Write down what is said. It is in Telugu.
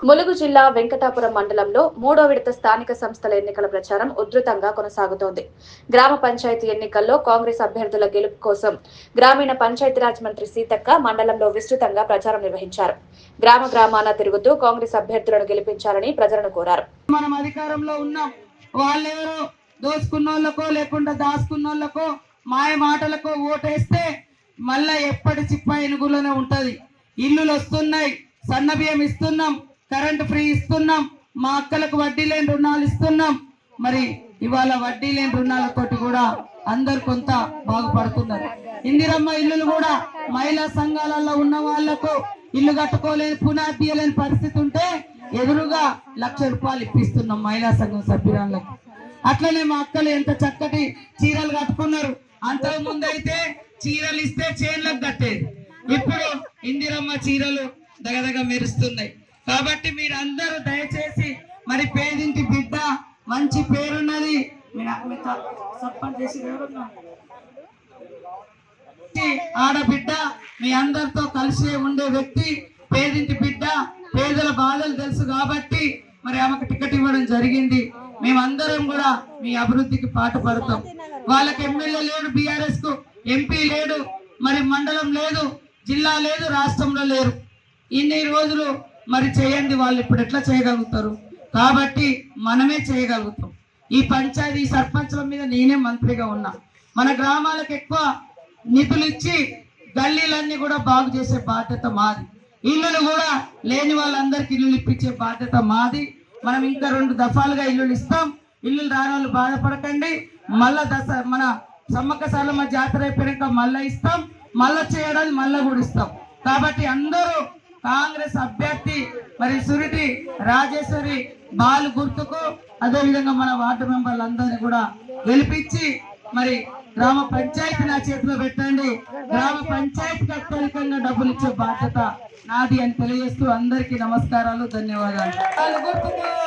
ములుగు జిల్లా వెంకటాపురం మండలంలో 3వ విడత స్థానిక సంస్థల ఎన్నికల ప్రచారం ఉధృతంగా కొనసాగుతోంది. గ్రామ పంచాయతీ ఎన్నికల్లో కాంగ్రెస్ అభ్యర్థుల గెలుపు కోసం గ్రామీణ పంచాయతీరాజ్ మంత్రి సీతక్క మండలంలో విస్తృతంగా ప్రచారం నిర్వహించారు. గ్రామాన తిరుగుతూ కాంగ్రెస్ అభ్యర్థులను గెలిపించాలని ప్రజలను కోరారు. మనం అధికారంలో ఉన్నాం, వాళ్ళెవరో దోసుకున్నోళ్ళకో లేకుండా దాచుకున్నోళ్ళకో మాయ మాటలకో ఓటేస్తే మళ్ళా ఎప్పటి చిప్ప ఎనుగులోనే ఉంటది. ఇల్లులు వస్తున్నాయి, సన్న బియ్యం ఇస్తున్నాం, కరెంటు ఫ్రీ ఇస్తున్నాం, మా అక్కలకు వడ్డీ లేని రుణాలు ఇస్తున్నాం. మరి ఇవాళ వడ్డీ లేని రుణాలతోటి కూడా అందరు కొంత బాగుపడుతున్నారు. ఇందిరమ్మ ఇల్లులు కూడా మహిళా సంఘాలలో ఉన్న వాళ్లకు ఇల్లు కట్టుకోలేని పునాది తీయలేని పరిస్థితి ఉంటే ఎదురుగా ₹1,00,000 ఇప్పిస్తున్నాం మహిళా సంఘం సభ్యురాళ్ళకు. అట్లనే మా అక్కలు ఎంత చక్కటి చీరలు కట్టుకున్నారు. అంతకు ముందు అయితే చీరలు ఇస్తే చేన్లకు కట్టేది, ఇప్పుడు ఇందిరమ్మ చీరలు దగదగ మెరుస్తున్నాయి. కాబట్టి మీరందరూ దయచేసి మరి పేదింటి బిడ్డ మంచి పేరున్నది, ఆడబిడ్డ మీ అందరితో కలిసి ఉండే వ్యక్తి, పేదింటి బిడ్డ, పేదల బాధలు తెలుసు కాబట్టి మరి ఆమెకు టికెట్ ఇవ్వడం జరిగింది. మేమందరం కూడా మీ అభివృద్ధికి పాటుపడతాం. వాళ్ళకి ఎమ్మెల్యే లేడు, బీఆర్ఎస్ కు ఎంపీ లేడు, మరి మండలం లేదు, జిల్లా లేదు, రాష్ట్రంలో లేరు. ఇన్ని రోజులు మరి చేయండి, వాళ్ళు ఇప్పుడు ఎట్లా చేయగలుగుతారు? కాబట్టి మనమే చేయగలుగుతాం. ఈ పంచాయతీ సర్పంచ్ల మీద నేనే మంత్రిగా ఉన్నా. మన గ్రామాలకు ఎక్కువ నిధులు ఇచ్చి గల్లీలన్నీ కూడా బాగు చేసే బాధ్యత మాది. ఇల్లులు కూడా లేని వాళ్ళందరికీ ఇల్లులు ఇప్పించే బాధ్యత మాది. మనం ఇంకా 2 దఫాలుగా ఇల్లులు ఇస్తాం. ఇల్లులు రాని వాళ్ళు బాధపడకండి. మళ్ళా మన సమ్మక్క సారలమ్మ జాతర అయిపోయాక మళ్ళా ఇస్తాం, మళ్ళా చేయడానికి మళ్ళా కూడా ఇస్తాం. కాబట్టి అందరూ కాంగ్రెస్ అభ్యర్థి మరి సురిటి రాజేశ్వరి బాలు గుర్తుకు, అదేవిధంగా మన వార్డు మెంబర్లందరినీ కూడా గెలిపించి మరి గ్రామ పంచాయతీ నా చేతిలో పెట్టండి. గ్రామ పంచాయతీకి అత్యధికంగా డబ్బులు ఇచ్చే బాధ్యత నాది అని తెలియజేస్తూ అందరికీ నమస్కారాలు, ధన్యవాదాలు.